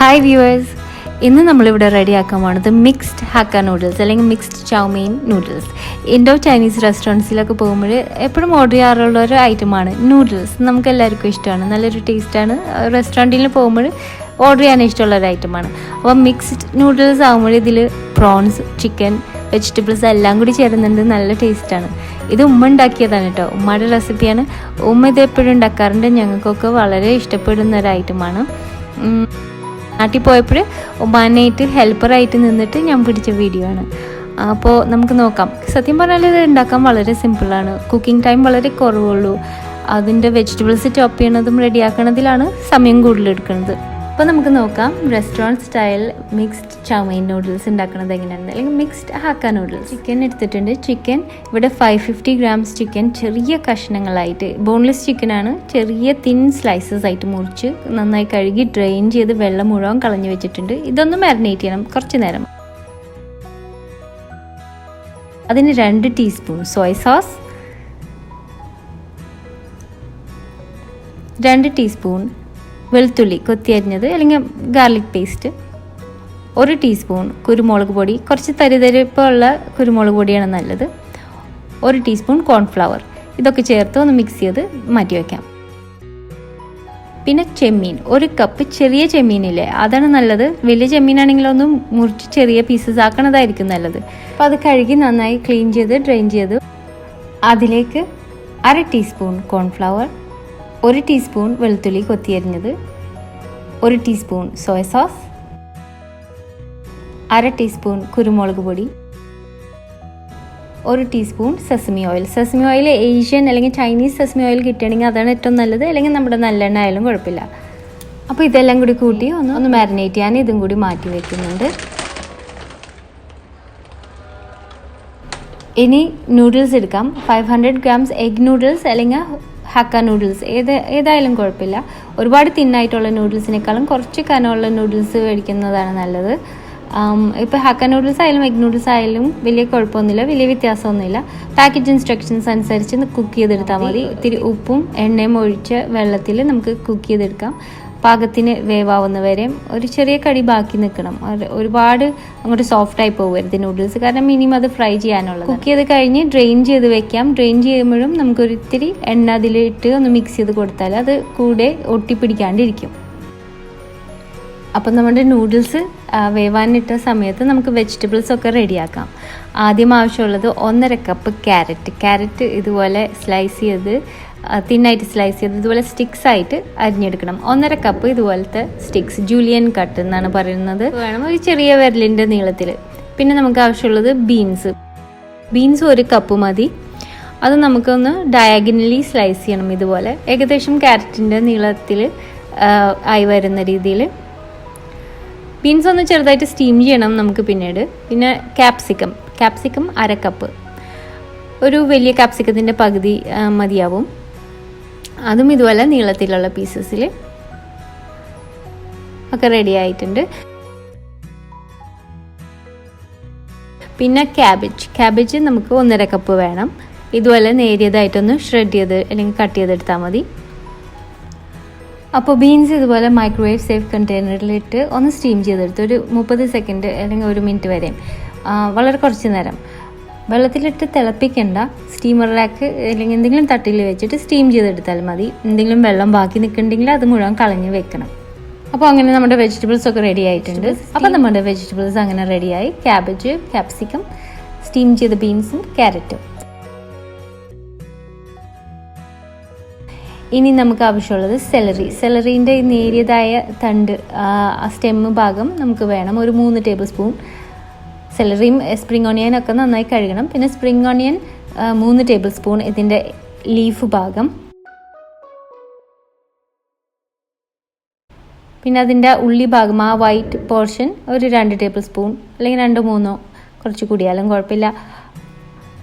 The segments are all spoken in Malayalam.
ഹായ് വ്യൂവേഴ്സ്, ഇന്ന് നമ്മളിവിടെ റെഡിയാക്കാൻ പോകുന്നത് മിക്സ്ഡ് ഹക്ക നൂഡിൽസ് അല്ലെങ്കിൽ mixed chow mein noodles. Indo Chinese റെസ്റ്റോറൻറ്റ്സിലൊക്കെ പോകുമ്പോൾ എപ്പോഴും ഓർഡർ ചെയ്യാറുള്ള ഒരു ഐറ്റമാണ് നൂഡിൽസ്. നമുക്ക് എല്ലാവർക്കും ഇഷ്ടമാണ്, നല്ലൊരു ടേസ്റ്റാണ്. റെസ്റ്റോറൻറ്റിൽ പോകുമ്പോൾ ഓർഡർ ചെയ്യാൻ ഇഷ്ടമുള്ള ഒരു ഐറ്റമാണ്. അപ്പോൾ മിക്സ്ഡ് നൂഡിൽസ് ആകുമ്പോൾ ഇതിൽ പ്രോൺസ്, ചിക്കൻ, വെജിറ്റബിൾസ് എല്ലാം കൂടി ചേരുന്നുണ്ട്. നല്ല ടേസ്റ്റാണ്. ഇത് ഉമ്മ ഉണ്ടാക്കിയതാണ് കേട്ടോ, ഉമ്മയുടെ റെസിപ്പിയാണ്. ഉമ്മ ഇത് എപ്പോഴും ഉണ്ടാക്കാറുണ്ട്. ഞങ്ങൾക്കൊക്കെ വളരെ ഇഷ്ടപ്പെടുന്ന ഒരു ഐറ്റമാണ്. നാട്ടിൽ പോയപ്പോൾ ഉമ്മാനായിട്ട് ഹെൽപ്പറായിട്ട് നിന്നിട്ട് ഞാൻ പിടിച്ച വീഡിയോ ആണ്. അപ്പോൾ നമുക്ക് നോക്കാം. സത്യം പറഞ്ഞാൽ ഇത് ഉണ്ടാക്കാൻ വളരെ സിമ്പിളാണ്. കുക്കിംഗ് ടൈം വളരെ കുറവുള്ളൂ. അതിൻ്റെ വെജിറ്റബിൾസ് ചോപ്പ് ചെയ്യണതും റെഡിയാക്കണതിലാണ് സമയം കൂടുതലെടുക്കുന്നത്. അപ്പോൾ നമുക്ക് നോക്കാം restaurant style mixed chow mein noodles ഉണ്ടാക്കുന്നത് എങ്ങനെയാണെന്ന്, അല്ലെങ്കിൽ മിക്സ്ഡ് ഹക്ക നൂഡിൽസ്. ചിക്കൻ എടുത്തിട്ടുണ്ട്. ചിക്കൻ ഇവിടെ 550 ഗ്രാംസ് ചിക്കൻ ചെറിയ കഷ്ണങ്ങളായിട്ട്, ബോൺലെസ് ചിക്കനാണ്, ചെറിയ തിൻ സ്ലൈസസ് ആയിട്ട് മുറിച്ച് നന്നായി കഴുകി ഡ്രെയിൻ ചെയ്ത് വെള്ളം മുഴുവൻ കളഞ്ഞു വെച്ചിട്ടുണ്ട്. ഇതൊന്ന് മാരിനേറ്റ് ചെയ്യണം കുറച്ച് നേരം. അതിന് 2 ടീസ്പൂൺ സോയ സോസ്, 2 ടീസ്പൂൺ വെളുത്തുള്ളി കൊത്തിയരിഞ്ഞത് അല്ലെങ്കിൽ ഗാർലിക് പേസ്റ്റ്, 1 ടീസ്പൂൺ കുരുമുളക് പൊടി, കുറച്ച് തരിതരിപ്പുള്ള കുരുമുളക് പൊടിയാണ് നല്ലത്, 1 ടീസ്പൂൺ കോൺഫ്ലവർ. ഇതൊക്കെ ചേർത്ത് ഒന്ന് മിക്സ് ചെയ്ത് മാറ്റി വയ്ക്കാം. പിന്നെ ചെമ്മീൻ 1 കപ്പ്, ചെറിയ ചെമ്മീനില്ലേ അതാണ് നല്ലത്. വലിയ ചെമ്മീനാണെങ്കിൽ ഒന്ന് മുറിച്ച് ചെറിയ പീസസ് ആക്കണതായിരിക്കും നല്ലത്. അപ്പോൾ അത് കഴുകി നന്നായി ക്ലീൻ ചെയ്ത് ഡ്രെയിൻ ചെയ്ത് അതിലേക്ക് 1/2 ടീസ്പൂൺ കോൺഫ്ലവർ, 1 ടീസ്പൂൺ വെളുത്തുള്ളി കൊത്തിയരിഞ്ഞത്, 1 ടീസ്പൂൺ സോയ സോസ്, 1/2 ടീസ്പൂൺ കുരുമുളക് പൊടി, 1 teaspoon sesame oil. Sesame oil Asian അല്ലെങ്കിൽ ചൈനീസ് സെസമി ഓയിൽ കിട്ടുകയാണെങ്കിൽ അതാണ് ഏറ്റവും നല്ലത്, അല്ലെങ്കിൽ നമ്മുടെ നല്ലെണ്ണ ആയാലും കുഴപ്പമില്ല. അപ്പോൾ ഇതെല്ലാം കൂടി കൂട്ടി ഒന്ന് മാരിനേറ്റ് ചെയ്യാൻ ഇതും കൂടി മാറ്റി വയ്ക്കുന്നുണ്ട്. ഇനി നൂഡിൽസ് എടുക്കാം. 500 ഗ്രാംസ് എഗ് നൂഡിൽസ് അല്ലെങ്കിൽ ഹക്ക നൂഡിൽസ് ഏതായാലും കുഴപ്പമില്ല. ഒരുപാട് തിന്നായിട്ടുള്ള നൂഡിൽസിനേക്കാളും കുറച്ച് കനമുള്ള നൂഡിൽസ് മേടിക്കുന്നതാണ് നല്ലത്. ഇപ്പോൾ ഹക്ക നൂഡിൽസ് ആയാലും എഗ് നൂഡിൽസ് ആയാലും വലിയ കുഴപ്പമൊന്നുമില്ല, വലിയ വ്യത്യാസമൊന്നുമില്ല. പാക്കറ്റ് ഇൻസ്ട്രക്ഷൻസ് അനുസരിച്ച് കുക്ക് ചെയ്തെടുത്താൽ മതി. ഇത്തിരി ഉപ്പും എണ്ണയും ഒഴിച്ച വെള്ളത്തിൽ നമുക്ക് കുക്ക് ചെയ്തെടുക്കാം. പാകത്തിന് വേവാവുന്ന വരെ ഒരു ചെറിയ കടി ബാക്കി നിൽക്കണം. ഒരുപാട് അങ്ങോട്ട് സോഫ്റ്റായി പോകരുത് നൂഡിൽസ്, കാരണം മിനിമം അത് ഫ്രൈ ചെയ്യാനുള്ളത്. കുക്ക് ചെയ്ത് കഴിഞ്ഞ് ഡ്രെയിൻ ചെയ്ത് വെക്കാം. ഡ്രെയിൻ ചെയ്യുമ്പോഴും നമുക്കൊരിത്തിരി എണ്ണ അതിലിട്ട് ഒന്ന് മിക്സ് ചെയ്ത് കൊടുത്താൽ അത് കൂടെ ഒട്ടിപ്പിടിക്കാണ്ടിരിക്കും. അപ്പം നമ്മുടെ നൂഡിൽസ് വേവാനിട്ട സമയത്ത് നമുക്ക് വെജിറ്റബിൾസ് ഒക്കെ റെഡിയാക്കാം. ആദ്യം ആവശ്യമുള്ളത് 1.5 കപ്പ് ക്യാരറ്റ് ഇതുപോലെ സ്ലൈസ് ചെയ്ത് തിന്നായിട്ട് സ്ലൈസ് ചെയ്ത് ഇതുപോലെ സ്റ്റിക്സ് ആയിട്ട് അരിഞ്ഞെടുക്കണം. 1.5 കപ്പ് ഇതുപോലത്തെ സ്റ്റിക്സ്, ജൂലിയൻ കട്ട് എന്നാണ് പറയുന്നത്, വേണം, ഒരു ചെറിയ വിരലിൻ്റെ നീളത്തിൽ. പിന്നെ നമുക്ക് ആവശ്യമുള്ളത് ബീൻസ് 1 കപ്പ് മതി. അത് നമുക്കൊന്ന് ഡയഗണലി സ്ലൈസ് ചെയ്യണം ഇതുപോലെ, ഏകദേശം ക്യാരറ്റിൻ്റെ നീളത്തിൽ ആയി വരുന്ന രീതിയിൽ. ബീൻസ് ഒന്ന് ചെറുതായിട്ട് സ്റ്റീം ചെയ്യണം നമുക്ക് പിന്നീട്. പിന്നെ ക്യാപ്സിക്കം 1/2 കപ്പ്, ഒരു വലിയ ക്യാപ്സിക്കത്തിൻ്റെ പകുതി മതിയാവും. അതും ഇതുപോലെ നീളത്തിലുള്ള പീസസിൽ ഒക്കെ റെഡി ആയിട്ടുണ്ട്. പിന്നെ ക്യാബേജ് നമുക്ക് 1.5 കപ്പ് വേണം. ഇതുപോലെ നേരിയതായിട്ടൊന്ന് ഷ്രെഡ് ചെയ്ത് അല്ലെങ്കിൽ കട്ട് ചെയ്തെടുത്താൽ മതി. അപ്പോൾ ബീൻസ് ഇതുപോലെ മൈക്രോവേവ് സേഫ് കണ്ടെയ്നറിലിട്ട് ഒന്ന് സ്റ്റീം ചെയ്തെടുത്ത് ഒരു 30 സെക്കൻഡ് അല്ലെങ്കിൽ 1 മിനിറ്റ് വരെ, വളരെ കുറച്ച് നേരം വെള്ളത്തിലിട്ട് തിളപ്പിക്കേണ്ട. സ്റ്റീമർ റാക്ക് അല്ലെങ്കിൽ എന്തെങ്കിലും തട്ടിൽ വെച്ചിട്ട് സ്റ്റീം ചെയ്തെടുത്താൽ മതി. എന്തെങ്കിലും വെള്ളം ബാക്കി നിൽക്കുന്നുണ്ടെങ്കിൽ അത് മുഴുവൻ കളഞ്ഞ് വെക്കണം. അപ്പോൾ അങ്ങനെ നമ്മുടെ വെജിറ്റബിൾസ് ഒക്കെ റെഡി ആയിട്ടുണ്ട്. അപ്പോൾ നമ്മുടെ വെജിറ്റബിൾസ് അങ്ങനെ റെഡിയായി. ക്യാബേജ്, ക്യാപ്സിക്കം, സ്റ്റീം ചെയ്ത ബീൻസും ക്യാരറ്റും. ഇനി നമുക്ക് ആവശ്യമുള്ളത് സെലറീൻ്റെ നേരിയതായ തണ്ട്, സ്റ്റെമ്മ് ഭാഗം നമുക്ക് വേണം. ഒരു 3 ടേബിൾ സ്പൂൺ. സെലറിയും സ്പ്രിംഗ് ഓണിയൻ ഒക്കെ നന്നായി കഴുകണം. പിന്നെ സ്പ്രിംഗ് ഓണിയൻ 3 ടേബിൾ സ്പൂൺ, ഇതിൻ്റെ ലീഫ് ഭാഗം. പിന്നെ അതിൻ്റെ ഉള്ളി ഭാഗം, ആ വൈറ്റ് പോർഷൻ, ഒരു 2 ടേബിൾ സ്പൂൺ അല്ലെങ്കിൽ 2-3, കുറച്ച് കൂടിയാലും കുഴപ്പമില്ല.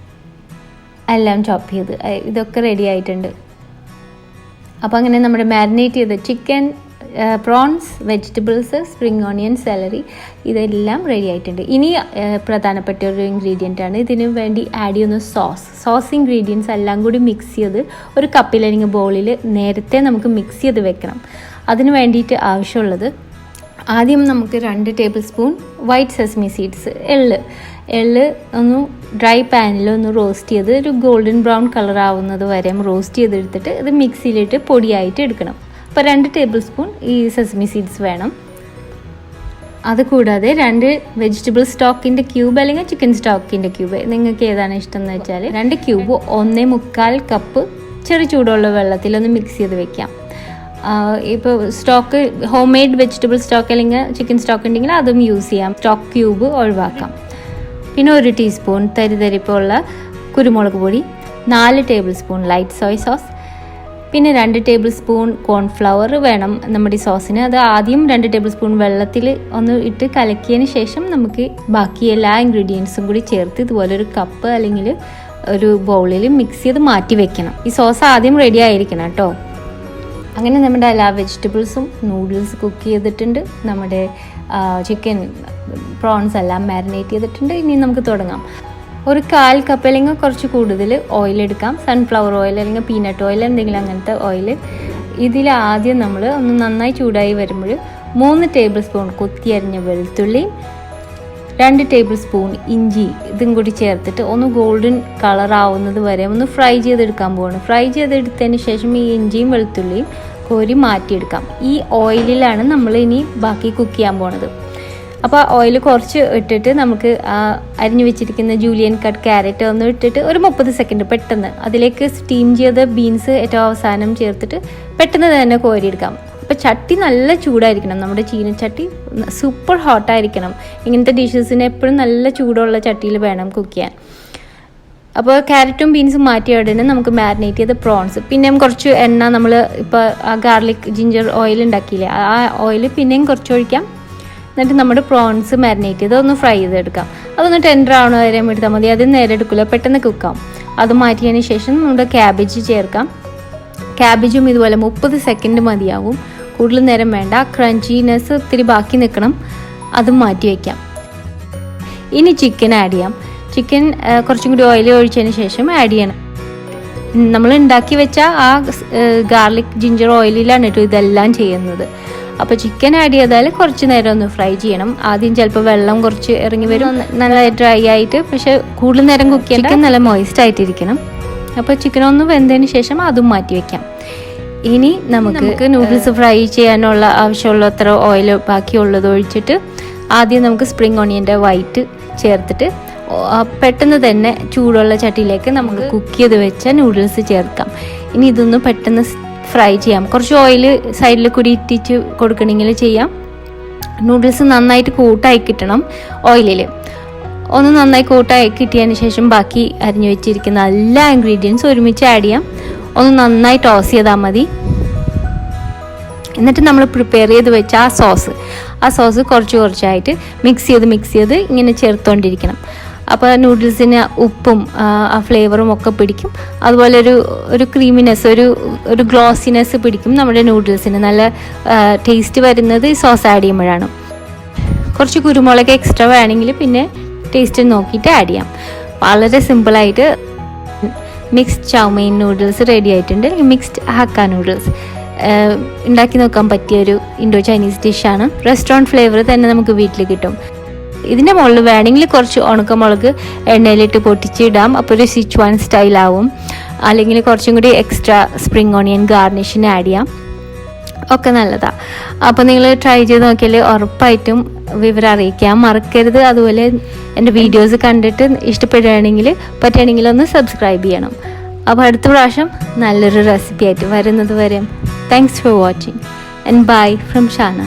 എല്ലാം ചോപ്പ് ചെയ്ത് ഇതൊക്കെ റെഡി ആയിട്ടുണ്ട്. അപ്പോൾ അങ്ങനെ നമ്മുടെ മാരിനേറ്റ് ചെയ്ത chicken, prawns, vegetables, spring onion, celery ഇതെല്ലാം റെഡി ആയിട്ടുണ്ട്. ഇനി പ്രധാനപ്പെട്ട ഒരു ഇൻഗ്രീഡിയൻ്റ് ആണ് ഇതിന് വേണ്ടി ആഡ് ചെയ്യുന്ന സോസ് ഇൻഗ്രീഡിയൻസ് എല്ലാം കൂടി മിക്സ് ചെയ്ത് ഒരു കപ്പിൽ അല്ലെങ്കിൽ ബൗളിൽ നേരത്തെ നമുക്ക് മിക്സ് ചെയ്ത് വെക്കണം. അതിന് വേണ്ടിയിട്ട് ആവശ്യമുള്ളത് ആദ്യം നമുക്ക് 2 table spoon white sesame seeds എള്ള് ഒന്ന് ഡ്രൈ പാനിൽ ഒന്ന് റോസ്റ്റ് ചെയ്ത് ഒരു ഗോൾഡൻ ബ്രൗൺ കളർ ആവുന്നത് വരെ റോസ്റ്റ് ചെയ്തെടുത്തിട്ട് ഇത് മിക്സിയിലിട്ട് പൊടിയായിട്ട് എടുക്കണം. അപ്പോൾ 2 ടേബിൾ സ്പൂൺ ഈ സെസമി സീഡ്സ് വേണം. അതുകൂടാതെ 2 വെജിറ്റബിൾ സ്റ്റോക്കിൻ്റെ ക്യൂബ് അല്ലെങ്കിൽ ചിക്കൻ സ്റ്റോക്കിൻ്റെ ക്യൂബ്, നിങ്ങൾക്ക് ഏതാണ് ഇഷ്ടം എന്ന് വെച്ചാൽ 2 ക്യൂബ് 1.25 കപ്പ് ചെറു ചൂടുള്ള വെള്ളത്തിൽ ഒന്ന് മിക്സ് ചെയ്ത് വെക്കാം. ഇപ്പോൾ stock home made vegetable stock അല്ലെങ്കിൽ ചിക്കൻ സ്റ്റോക്ക് ഉണ്ടെങ്കിൽ അതും യൂസ് ചെയ്യാം. സ്റ്റോക്ക് ക്യൂബ് ഒഴിവാക്കാം. പിന്നെ 1 ടീസ്പൂൺ തരിതരിപ്പുള്ള കുരുമുളക് പൊടി, 4 table spoon light Soy sauce, പിന്നെ 2 ടേബിൾ സ്പൂൺ കോൺഫ്ലവർ വേണം നമ്മുടെ ഈ സോസിന്. അത് ആദ്യം 2 ടേബിൾ സ്പൂൺ വെള്ളത്തിൽ ഒന്ന് ഇട്ട് കലക്കിയതിന് ശേഷം നമുക്ക് ബാക്കി എല്ലാ ഇൻഗ്രീഡിയൻസും കൂടി ചേർത്ത് ഇതുപോലെ ഒരു കപ്പ് അല്ലെങ്കിൽ ഒരു ബൗളിൽ മിക്സ് ചെയ്ത് മാറ്റി വെക്കണം. ഈ സോസ് ആദ്യം റെഡി ആയിരിക്കണം കേട്ടോ. അങ്ങനെ നമ്മുടെ എല്ലാ വെജിറ്റബിൾസും നൂഡിൽസ് കുക്ക് ചെയ്തിട്ടുണ്ട്. നമ്മുടെ ചിക്കൻ പ്രോൺസ് എല്ലാം മാരിനേറ്റ് ചെയ്തിട്ടുണ്ട്. ഇനി നമുക്ക് തുടങ്ങാം. ഒരു 1/4 കപ്പ് അല്ലെങ്കിൽ കുറച്ച് കൂടുതൽ ഓയിൽ എടുക്കാം. സൺഫ്ലവർ ഓയിൽ അല്ലെങ്കിൽ പീനട്ട് ഓയിൽ എന്തെങ്കിലും അങ്ങനത്തെ ഓയിൽ. ഇതിൽ ആദ്യം നമ്മൾ ഒന്ന് നന്നായി ചൂടായി വരുമ്പോൾ 3 ടേബിൾ സ്പൂൺ കൊത്തി അരിഞ്ഞ വെളുത്തുള്ളി, 2 ടേബിൾ സ്പൂൺ ഇഞ്ചി ഇതും കൂടി ചേർത്തിട്ട് ഒന്ന് ഗോൾഡൻ കളർ ആവുന്നത് വരെ ഒന്ന് ഫ്രൈ ചെയ്തെടുക്കാൻ പോവാണ്. ഫ്രൈ ചെയ്തെടുത്തതിന് ശേഷം ഈ ഇഞ്ചിയും വെളുത്തുള്ളിയും കോരി മാറ്റിയെടുക്കാം. ഈ ഓയിലിലാണ് നമ്മൾ ഇനി ബാക്കി കുക്ക് ചെയ്യാൻ പോണത്. അപ്പോൾ ഓയിൽ കുറച്ച് ഇട്ടിട്ട് നമുക്ക് അരിഞ്ഞു വെച്ചിരിക്കുന്ന ജൂലിയൻ കട്ട് ക്യാരറ്റ് ഒന്ന് ഇട്ടിട്ട് ഒരു 30 സെക്കൻഡ് പെട്ടെന്ന് അതിലേക്ക് സ്റ്റീം ചെയ്ത ബീൻസ് ഏറ്റവും അവസാനം ചേർത്തിട്ട് പെട്ടെന്ന് തന്നെ കോരിയെടുക്കാം. അപ്പോൾ ചട്ടി നല്ല ചൂടായിരിക്കണം. നമ്മുടെ ചീനച്ചട്ടി സൂപ്പർ ഹോട്ടായിരിക്കണം. ഇങ്ങനത്തെ ഡിഷസിന് എപ്പോഴും നല്ല ചൂടുള്ള ചട്ടിയിൽ വേണം കുക്ക് ചെയ്യാൻ. അപ്പോൾ ക്യാരറ്റും ബീൻസും മാറ്റിയ ഉടനെ നമുക്ക് മാരിനേറ്റ് ചെയ്ത പ്രോൺസ്, പിന്നെയും കുറച്ച് എണ്ണ നമ്മൾ ഇപ്പോൾ ആ ഗാർലിക് ജിഞ്ചർ ഓയിൽ ഉണ്ടാക്കിയില്ലേ, ആ ഓയിൽ പിന്നെയും കുറച്ച് ഒഴിക്കാം. എന്നിട്ട് നമ്മുടെ പ്രോൺസ് മാരിനേറ്റ് ചെയ്ത് ഒന്ന് ഫ്രൈ ചെയ്തെടുക്കാം. അതൊന്ന് ടെൻഡർ ആവണ വരെ എടുത്താൽ മതി. അത് നേരെ എടുക്കില്ല, പെട്ടെന്ന് കുക്കാവും. അത് മാറ്റിയതിന് ശേഷം നമ്മുടെ ക്യാബേജ് ചേർക്കാം. ക്യാബേജും ഇതുപോലെ 30 സെക്കൻഡ് മതിയാവും, കൂടുതൽ നേരം വേണ്ട. ക്രഞ്ചിനെസ് ഒത്തിരി ബാക്കി നിൽക്കണം, അതും മാറ്റി വയ്ക്കാം. ഇനി ചിക്കൻ ആഡ് ചെയ്യാം. ചിക്കൻ കുറച്ചും കൂടി ഓയിൽ ഒഴിച്ചതിന് ശേഷം ആഡ് ചെയ്യണം. നമ്മൾ ഉണ്ടാക്കി വെച്ച ആ ഗാർലിക് ജിഞ്ചർ ഓയിലിലാണ് കേട്ടോ ഇതെല്ലാം ചെയ്യുന്നത്. അപ്പോൾ ചിക്കൻ ആഡ് ചെയ്താൽ കുറച്ച് നേരം ഒന്ന് ഫ്രൈ ചെയ്യണം. ആദ്യം ചിലപ്പോൾ വെള്ളം കുറച്ച് ഇറങ്ങി വരും, നല്ല ഡ്രൈ ആയിട്ട്. പക്ഷെ കൂടുതൽ നേരം കുക്ക് ചെയ്യാൻ ചിക്കൻ നല്ല മോയിസ്റ്റ് ആയിട്ടിരിക്കണം. അപ്പോൾ ചിക്കൻ ഒന്ന് വെന്തതിന് ശേഷം അതും മാറ്റി വയ്ക്കാം. ഇനി നമുക്ക് നൂഡിൽസ് ഫ്രൈ ചെയ്യാനുള്ള ആവശ്യമുള്ള അത്ര ഓയിൽ ബാക്കിയുള്ളത് ഒഴിച്ചിട്ട് ആദ്യം നമുക്ക് സ്പ്രിംഗ് ഓണിയൻ്റെ വൈറ്റ് ചേർത്തിട്ട് പെട്ടെന്ന് തന്നെ ചൂടുള്ള ചട്ടിയിലേക്ക് നമുക്ക് കുക്ക് ചെയ്ത് വെച്ച നൂഡിൽസ് ചേർക്കാം. ഇനി ഇതൊന്ന് പെട്ടെന്ന് ഫ്രൈ ചെയ്യാം. കുറച്ച് ഓയിൽ സൈഡിൽ കൂടി ഇറ്റിച്ച് കൊടുക്കണമെങ്കിൽ ചെയ്യാം. നൂഡിൽസ് നന്നായിട്ട് കൂട്ടായി കിട്ടണം. ഓയിലിൽ ഒന്ന് നന്നായി കൂട്ടായി കിട്ടിയതിന് ശേഷം ബാക്കി അരിഞ്ഞു വെച്ചിരിക്കുന്ന എല്ലാ ഇൻഗ്രീഡിയൻസും ഒരുമിച്ച് ആഡ് ചെയ്യാം. ഒന്ന് നന്നായി ടോസ് ചെയ്താൽ മതി. എന്നിട്ട് നമ്മൾ പ്രിപ്പയർ ചെയ്ത് വെച്ച ആ സോസ് കുറച്ചായിട്ട് മിക്സ് ചെയ്ത് ഇങ്ങനെ ചേർത്തുകൊണ്ടിരിക്കണം. അപ്പോൾ നൂഡിൽസിന് ഉപ്പും ആ ഫ്ലേവറും ഒക്കെ പിടിക്കും. അതുപോലെ ഒരു ക്രീമിനെസ്, ഒരു ഗ്ലോസിനെസ് പിടിക്കും നമ്മുടെ നൂഡിൽസിന്. നല്ല ടേസ്റ്റ് വരുന്നത് ഈ സോസ് ആഡ് ചെയ്യുമ്പോഴാണ്. കുറച്ച് കുരുമുളക് എക്സ്ട്രാ വേണമെങ്കിൽ പിന്നെ ടേസ്റ്റ് നോക്കിയിട്ട് ആഡ് ചെയ്യാം. വളരെ സിമ്പിളായിട്ട് മിക്സ്ഡ് ചൗമൈൻ നൂഡിൽസ് റെഡി ആയിട്ടുണ്ട്. മിക്സ്ഡ് ഹക്ക നൂഡിൽസ് ഉണ്ടാക്കി നോക്കാൻ പറ്റിയൊരു ഇൻഡോ ചൈനീസ് ഡിഷാണ്. റെസ്റ്റോറൻറ്റ് ഫ്ലേവർ തന്നെ നമുക്ക് വീട്ടിൽ കിട്ടും. ഇതിൻ്റെ മുകളിൽ വേണമെങ്കിൽ കുറച്ച് ഉണക്കമുളക് എണ്ണയിലിട്ട് പൊട്ടിച്ചിടാം. അപ്പോൾ ഒരു സിച്ചുവാൻ സ്റ്റൈലാവും. അല്ലെങ്കിൽ കുറച്ചും കൂടി എക്സ്ട്രാ സ്പ്രിംഗ് ഓണിയൻ ഗാർണിഷിന് ആഡ് ചെയ്യാം. ഒക്കെ നല്ലതാണ്. അപ്പോൾ നിങ്ങൾ ട്രൈ ചെയ്ത് നോക്കിയാൽ ഉറപ്പായിട്ടും വിവരം അറിയിക്കാൻ മറക്കരുത്. അതുപോലെ എൻ്റെ വീഡിയോസ് കണ്ടിട്ട് ഇഷ്ടപ്പെടുകയാണെങ്കിൽ പറ്റുകയാണെങ്കിൽ ഒന്ന് സബ്സ്ക്രൈബ് ചെയ്യണം. അപ്പോൾ അടുത്ത പ്രാവശ്യം നല്ലൊരു റെസിപ്പി ആയിട്ട് വരുന്നത് വരെ thanks for watching and bye from Shana.